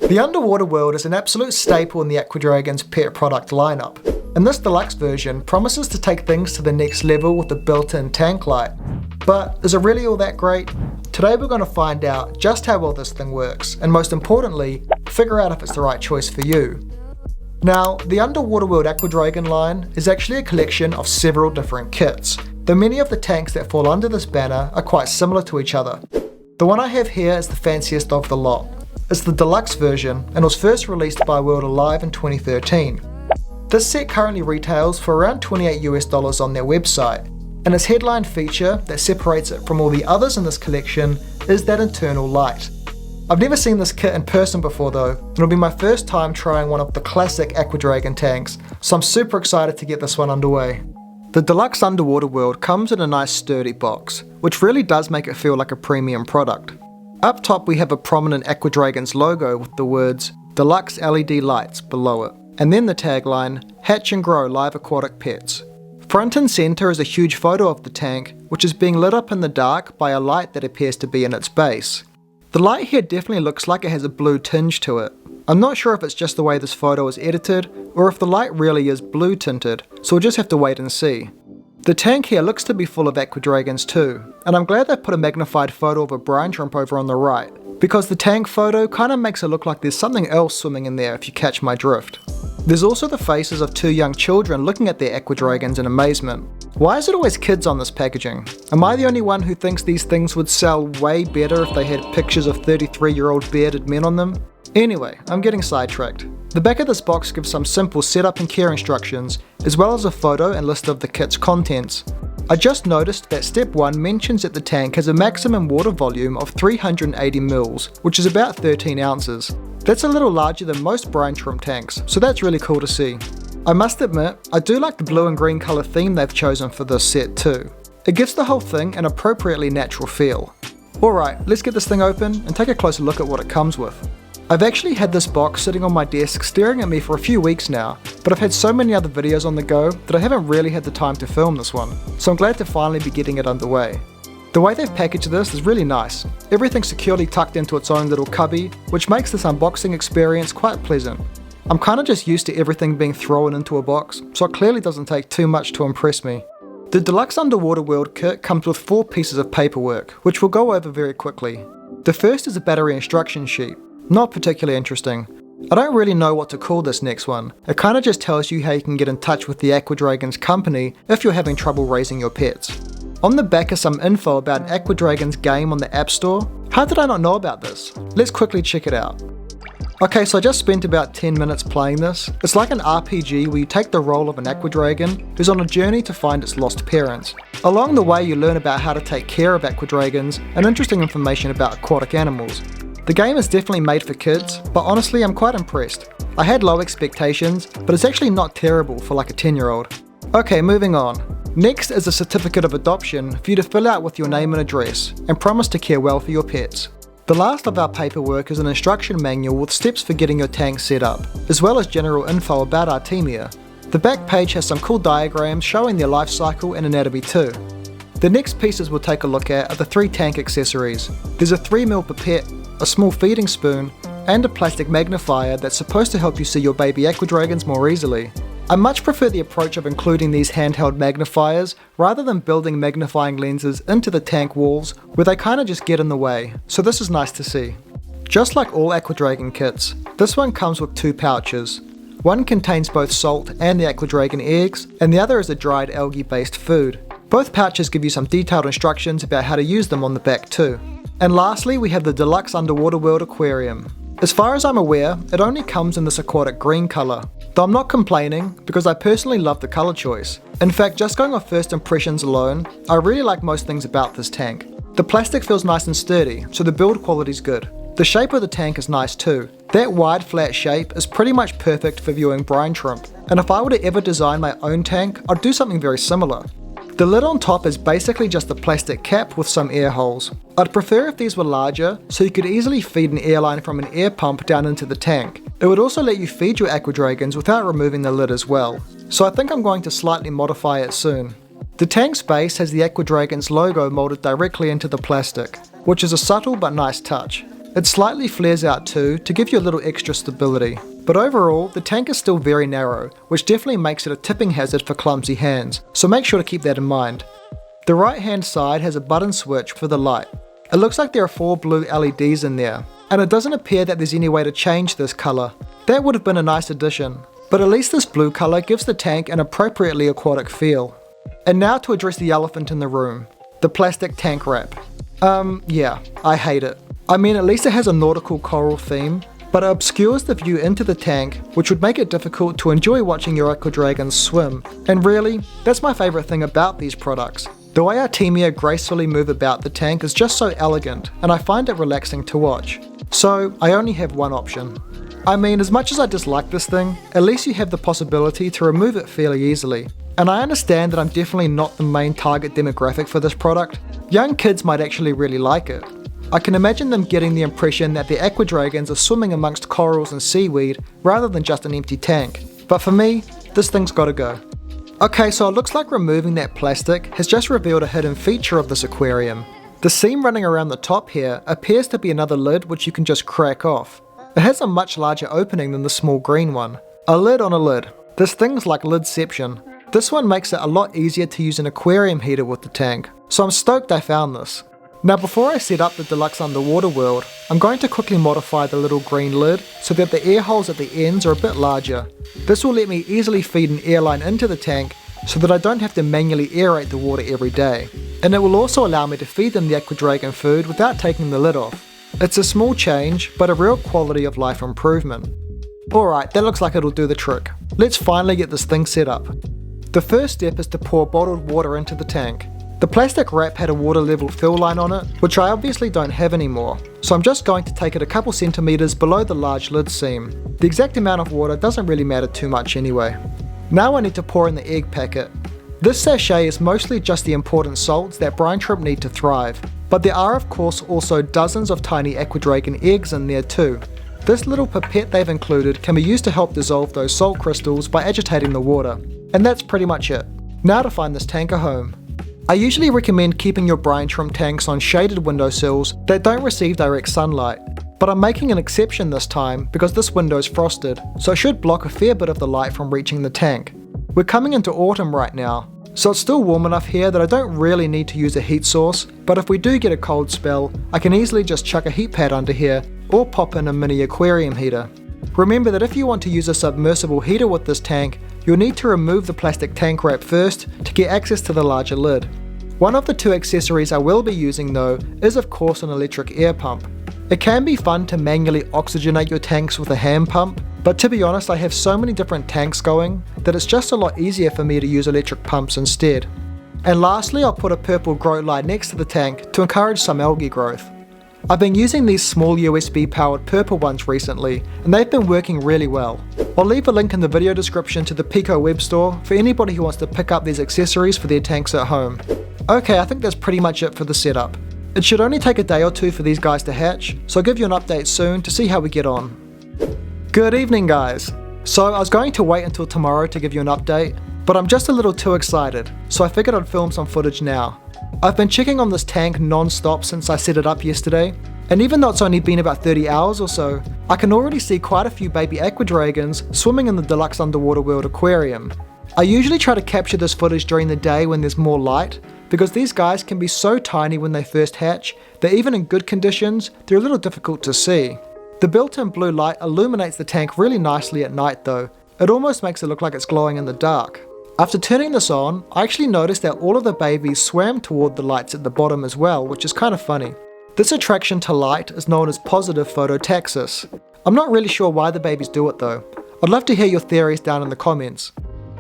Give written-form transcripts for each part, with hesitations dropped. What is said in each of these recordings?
The underwater world is an absolute staple in the AquaDragon's pet product lineup, and this deluxe version promises to take things to the next level with the built-in tank light. But is it really all that great? Today we're going to find out just how well this thing works, and most importantly, figure out if it's the right choice for you. Now, the Underwater World AquaDragon line is actually a collection of several different kits, though many of the tanks that fall under this banner are quite similar to each other. The one I have here is the fanciest of the lot. It's the deluxe version and was first released by World Alive in 2013. This set currently retails for around $28 on their website, and its headline feature that separates it from all the others in this collection is that internal light. I've never seen this kit in person before though, and it'll be my first time trying one of the classic AquaDragon tanks, so I'm super excited to get this one underway. The Deluxe Underwater World comes in a nice sturdy box, which really does make it feel like a premium product. Up top we have a prominent AquaDragon's logo with the words Deluxe LED lights below it, and then the tagline, Hatch and Grow Live Aquatic Pets. Front and centre is a huge photo of the tank, which is being lit up in the dark by a light that appears to be in its base. The light here definitely looks like it has a blue tinge to it. I'm not sure if it's just the way this photo is edited, or if the light really is blue tinted, so we'll just have to wait and see. The tank here looks to be full of AquaDragons too, and I'm glad they put a magnified photo of a brine shrimp over on the right, because the tank photo kinda makes it look like there's something else swimming in there if you catch my drift. There's also the faces of two young children looking at their AquaDragons in amazement. Why is it always kids on this packaging? Am I the only one who thinks these things would sell way better if they had pictures of 33-year-old bearded men on them? Anyway, I'm getting sidetracked. The back of this box gives some simple setup and care instructions, as well as a photo and list of the kit's contents. I just noticed that step 1 mentions that the tank has a maximum water volume of 380 mils, which is about 13 ounces. That's a little larger than most brine shrimp tanks, so that's really cool to see. I must admit, I do like the blue and green colour theme they've chosen for this set too. It gives the whole thing an appropriately natural feel. Alright, let's get this thing open and take a closer look at what it comes with. I've actually had this box sitting on my desk staring at me for a few weeks now, but I've had so many other videos on the go that I haven't really had the time to film this one, so I'm glad to finally be getting it underway. The way they've packaged this is really nice. Everything's securely tucked into its own little cubby, which makes this unboxing experience quite pleasant. I'm kinda just used to everything being thrown into a box, so it clearly doesn't take too much to impress me. The Deluxe Underwater World kit comes with 4 pieces of paperwork, which we'll go over very quickly. The first is a battery instruction sheet. Not particularly interesting. I don't really know what to call this next one. It kinda just tells you how you can get in touch with the AquaDragon's company if you're having trouble raising your pets. On the back is some info about AquaDragon's game on the App Store. How did I not know about this? Let's quickly check it out. Okay, so I just spent about 10 minutes playing this. It's like an RPG where you take the role of an AquaDragon who's on a journey to find its lost parents. Along the way you learn about how to take care of AquaDragons and interesting information about aquatic animals. The game is definitely made for kids, but honestly I'm quite impressed. I had low expectations, but it's actually not terrible for like a 10-year-old. Okay, moving on. Next is a certificate of adoption for you to fill out with your name and address, and promise to care well for your pets. The last of our paperwork is an instruction manual with steps for getting your tank set up, as well as general info about our team here. The back page has some cool diagrams showing their life cycle and anatomy too. The next pieces we'll take a look at are the 3 tank accessories. There's a 3mm pipette, a small feeding spoon, and a plastic magnifier that's supposed to help you see your baby AquaDragons more easily. I much prefer the approach of including these handheld magnifiers rather than building magnifying lenses into the tank walls where they kinda just get in the way, so this is nice to see. Just like all AquaDragon kits, this one comes with 2 pouches. One contains both salt and the AquaDragon eggs, and the other is a dried algae based food. Both pouches give you some detailed instructions about how to use them on the back too. And lastly, we have the Deluxe Underwater World Aquarium. As far as I'm aware, it only comes in this aquatic green colour, though I'm not complaining because I personally love the colour choice. In fact, just going off first impressions alone, I really like most things about this tank. The plastic feels nice and sturdy, so the build quality's good. The shape of the tank is nice too. That wide flat shape is pretty much perfect for viewing brine shrimp, and if I were to ever design my own tank, I'd do something very similar. The lid on top is basically just a plastic cap with some air holes. I'd prefer if these were larger, so you could easily feed an air line from an air pump down into the tank. It would also let you feed your AquaDragons without removing the lid as well, so I think I'm going to slightly modify it soon. The tank's base has the AquaDragon's logo molded directly into the plastic, which is a subtle but nice touch. It slightly flares out too to give you a little extra stability. But overall, the tank is still very narrow, which definitely makes it a tipping hazard for clumsy hands, so make sure to keep that in mind. The right hand side has a button switch for the light. It looks like there are 4 blue LEDs in there, and it doesn't appear that there's any way to change this colour. That would have been a nice addition, but at least this blue colour gives the tank an appropriately aquatic feel. And now to address the elephant in the room, the plastic tank wrap. Yeah, I hate it. I mean, at least it has a nautical coral theme, but it obscures the view into the tank, which would make it difficult to enjoy watching your aqua dragons swim. And really, that's my favourite thing about these products. The way our Oomiee gracefully move about the tank is just so elegant, and I find it relaxing to watch. So, I only have one option. I mean, as much as I dislike this thing, at least you have the possibility to remove it fairly easily. And I understand that I'm definitely not the main target demographic for this product. Young kids might actually really like it. I can imagine them getting the impression that their aqua dragons are swimming amongst corals and seaweed rather than just an empty tank. But for me, this thing's gotta go. Okay, so it looks like removing that plastic has just revealed a hidden feature of this aquarium. The seam running around the top here appears to be another lid which you can just crack off. It has a much larger opening than the small green one. A lid on a lid. This thing's like lidception. This one makes it a lot easier to use an aquarium heater with the tank, so I'm stoked I found this. Now before I set up the Deluxe underwater world, I'm going to quickly modify the little green lid so that the air holes at the ends are a bit larger. This will let me easily feed an airline into the tank so that I don't have to manually aerate the water every day. And it will also allow me to feed them the aqua dragon food without taking the lid off. It's a small change, but a real quality of life improvement. Alright, that looks like it'll do the trick. Let's finally get this thing set up. The first step is to pour bottled water into the tank. The plastic wrap had a water level fill line on it, which I obviously don't have anymore, so I'm just going to take it a couple centimeters below the large lid seam. The exact amount of water doesn't really matter too much anyway. Now I need to pour in the egg packet. This sachet is mostly just the important salts that brine shrimp need to thrive, but there are of course also dozens of tiny aqua dragon eggs in there too. This little pipette they've included can be used to help dissolve those salt crystals by agitating the water, and that's pretty much it. Now to find this tank a home. I usually recommend keeping your brine shrimp tanks on shaded windowsills that don't receive direct sunlight, but I'm making an exception this time because this window is frosted, so it should block a fair bit of the light from reaching the tank. We're coming into autumn right now, so it's still warm enough here that I don't really need to use a heat source, but if we do get a cold spell, I can easily just chuck a heat pad under here or pop in a mini aquarium heater. Remember that if you want to use a submersible heater with this tank, you'll need to remove the plastic tank wrap first to get access to the larger lid. One of the 2 accessories I will be using though is of course an electric air pump. It can be fun to manually oxygenate your tanks with a hand pump, but to be honest I have so many different tanks going that it's just a lot easier for me to use electric pumps instead. And lastly, I'll put a purple grow light next to the tank to encourage some algae growth. I've been using these small USB powered purple ones recently, and they've been working really well. I'll leave a link in the video description to the Pico web store for anybody who wants to pick up these accessories for their tanks at home. Okay, I think that's pretty much it for the setup. It should only take a day or 2 for these guys to hatch, so I'll give you an update soon to see how we get on. Good evening guys! So I was going to wait until tomorrow to give you an update, but I'm just a little too excited, so I figured I'd film some footage now. I've been checking on this tank non-stop since I set it up yesterday, and even though it's only been about 30 hours or so, I can already see quite a few baby aqua dragons swimming in the Deluxe Underwater World aquarium. I usually try to capture this footage during the day when there's more light, because these guys can be so tiny when they first hatch that even in good conditions, they're a little difficult to see. The built-in blue light illuminates the tank really nicely at night though. It almost makes it look like it's glowing in the dark. After turning this on, I actually noticed that all of the babies swam toward the lights at the bottom as well, which is kind of funny. This attraction to light is known as positive phototaxis. I'm not really sure why the babies do it though. I'd love to hear your theories down in the comments.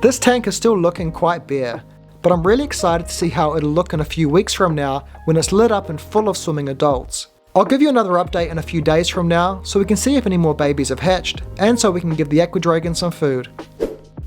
This tank is still looking quite bare, but I'm really excited to see how it'll look in a few weeks from now when it's lit up and full of swimming adults. I'll give you another update in a few days from now so we can see if any more babies have hatched, and so we can give the aqua dragon some food.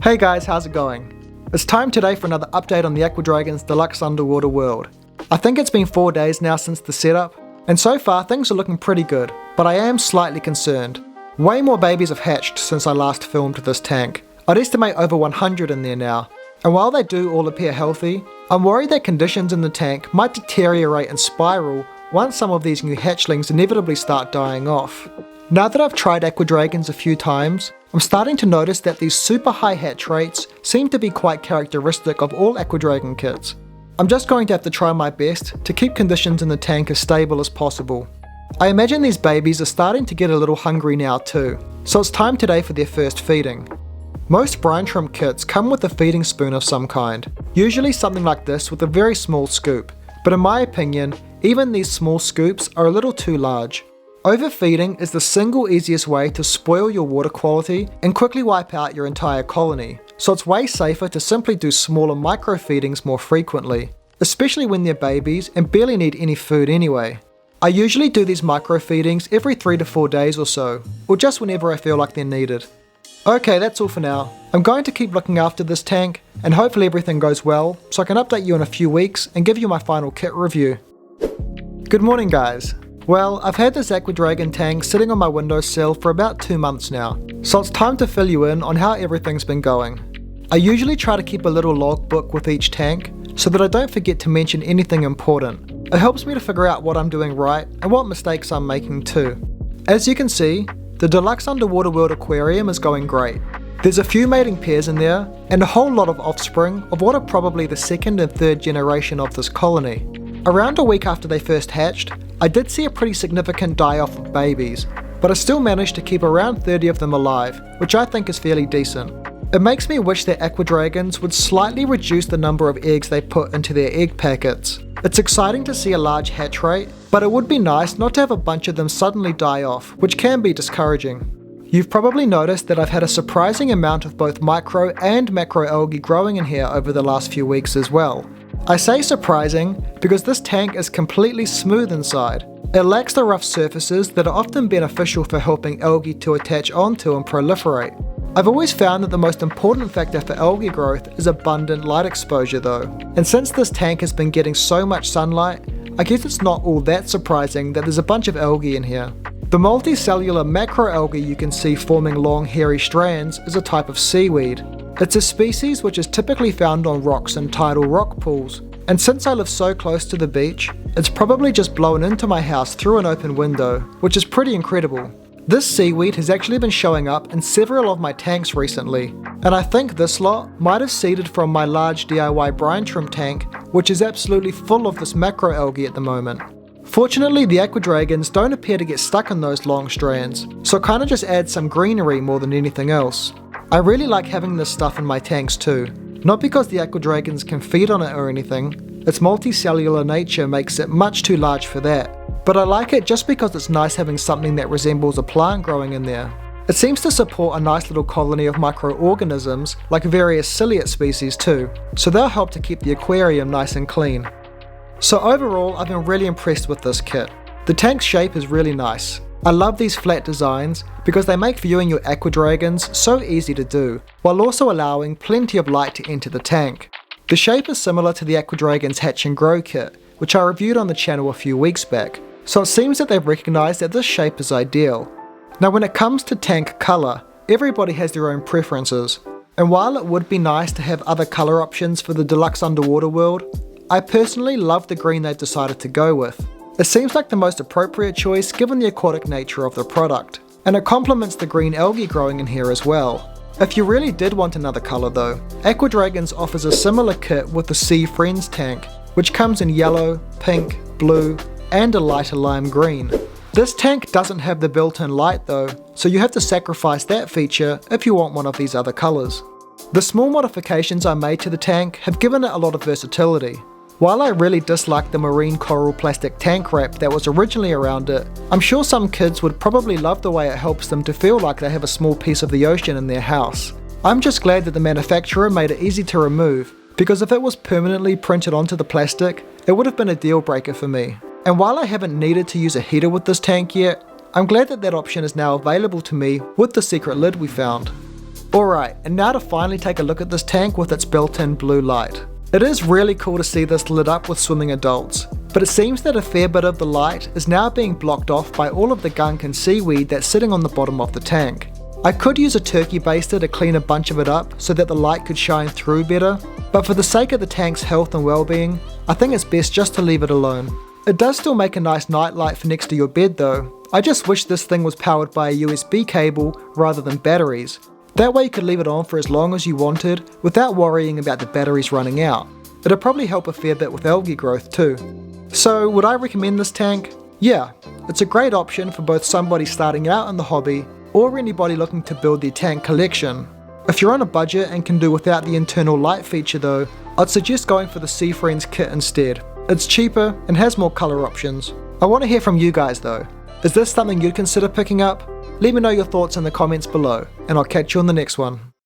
Hey guys, how's it going? It's time today for another update on the Aqua Dragon's Deluxe Underwater World. I think it's been 4 days now since the setup, and so far things are looking pretty good, but I am slightly concerned. Way more babies have hatched since I last filmed this tank. I'd estimate over 100 in there now, and while they do all appear healthy, I'm worried that conditions in the tank might deteriorate and spiral once some of these new hatchlings inevitably start dying off. Now that I've tried aqua dragons a few times, I'm starting to notice that these super high hatch rates seem to be quite characteristic of all aqua dragon kits. I'm just going to have to try my best to keep conditions in the tank as stable as possible. I imagine these babies are starting to get a little hungry now too, so it's time today for their first feeding. Most brine shrimp kits come with a feeding spoon of some kind, usually something like this with a very small scoop, but in my opinion, even these small scoops are a little too large. Overfeeding is the single easiest way to spoil your water quality and quickly wipe out your entire colony, so it's way safer to simply do smaller micro feedings more frequently, especially when they're babies and barely need any food anyway. I usually do these micro feedings every 3 to 4 days or so, or just whenever I feel like they're needed. Okay, that's all for now. I'm going to keep looking after this tank, and hopefully everything goes well, so I can update you in a few weeks and give you my final kit review. Good morning guys. Well, I've had this aqua dragon tank sitting on my windowsill for about 2 months now, so it's time to fill you in on how everything's been going. I usually try to keep a little logbook with each tank, so that I don't forget to mention anything important. It helps me to figure out what I'm doing right and what mistakes I'm making too. As you can see, the Deluxe Underwater World Aquarium is going great. There's a few mating pairs in there, and a whole lot of offspring of what are probably the second and third generation of this colony. Around a week after they first hatched, I did see a pretty significant die-off of babies, but I still managed to keep around 30 of them alive, which I think is fairly decent. It makes me wish that aqua dragons would slightly reduce the number of eggs they put into their egg packets. It's exciting to see a large hatch rate, but it would be nice not to have a bunch of them suddenly die off, which can be discouraging. You've probably noticed that I've had a surprising amount of both micro and macro algae growing in here over the last few weeks as well. I say surprising because this tank is completely smooth inside. It lacks the rough surfaces that are often beneficial for helping algae to attach onto and proliferate. I've always found that the most important factor for algae growth is abundant light exposure though, and since this tank has been getting so much sunlight, I guess it's not all that surprising that there's a bunch of algae in here. The multicellular macroalgae you can see forming long hairy strands is a type of seaweed. It's a species which is typically found on rocks and tidal rock pools, and since I live so close to the beach, it's probably just blown into my house through an open window, which is pretty incredible. This seaweed has actually been showing up in several of my tanks recently, and I think this lot might have seeded from my large DIY brine shrimp tank, which is absolutely full of this macroalgae at the moment. Fortunately, the aqua dragons don't appear to get stuck in those long strands, so it kinda just adds some greenery more than anything else. I really like having this stuff in my tanks too, not because the aqua dragons can feed on it or anything, its multicellular nature makes it much too large for that, but I like it just because it's nice having something that resembles a plant growing in there. It seems to support a nice little colony of microorganisms like various ciliate species too, so they'll help to keep the aquarium nice and clean. So overall, I've been really impressed with this kit. The tank's shape is really nice. I love these flat designs because they make viewing your aqua dragons so easy to do, while also allowing plenty of light to enter the tank. The shape is similar to the aqua dragon's hatch and grow kit, which I reviewed on the channel a few weeks back, so it seems that they've recognised that this shape is ideal. Now when it comes to tank colour, everybody has their own preferences, and while it would be nice to have other colour options for the Deluxe Underwater World, I personally love the green they've decided to go with. It seems like the most appropriate choice given the aquatic nature of the product, and it complements the green algae growing in here as well. If you really did want another colour though, Aqua Dragons offers a similar kit with the Sea Friends tank, which comes in yellow, pink, blue, and a lighter lime green. This tank doesn't have the built-in light though, so you have to sacrifice that feature if you want one of these other colours. The small modifications I made to the tank have given it a lot of versatility. While I really dislike the marine coral plastic tank wrap that was originally around it, I'm sure some kids would probably love the way it helps them to feel like they have a small piece of the ocean in their house. I'm just glad that the manufacturer made it easy to remove, because if it was permanently printed onto the plastic, it would have been a deal breaker for me. And while I haven't needed to use a heater with this tank yet, I'm glad that that option is now available to me with the secret lid we found. Alright, and now to finally take a look at this tank with its built-in blue light. It is really cool to see this lit up with swimming adults, but it seems that a fair bit of the light is now being blocked off by all of the gunk and seaweed that's sitting on the bottom of the tank. I could use a turkey baster to clean a bunch of it up so that the light could shine through better, but for the sake of the tank's health and well-being, I think it's best just to leave it alone. It does still make a nice nightlight for next to your bed though. I just wish this thing was powered by a USB cable rather than batteries. That way you could leave it on for as long as you wanted without worrying about the batteries running out. It'd probably help a fair bit with algae growth too. So would I recommend this tank? Yeah, it's a great option for both somebody starting out in the hobby or anybody looking to build their tank collection. If you're on a budget and can do without the internal light feature though, I'd suggest going for the Sea Friends kit instead. It's cheaper and has more colour options. I want to hear from you guys though. Is this something you'd consider picking up? Let me know your thoughts in the comments below, and I'll catch you on the next one.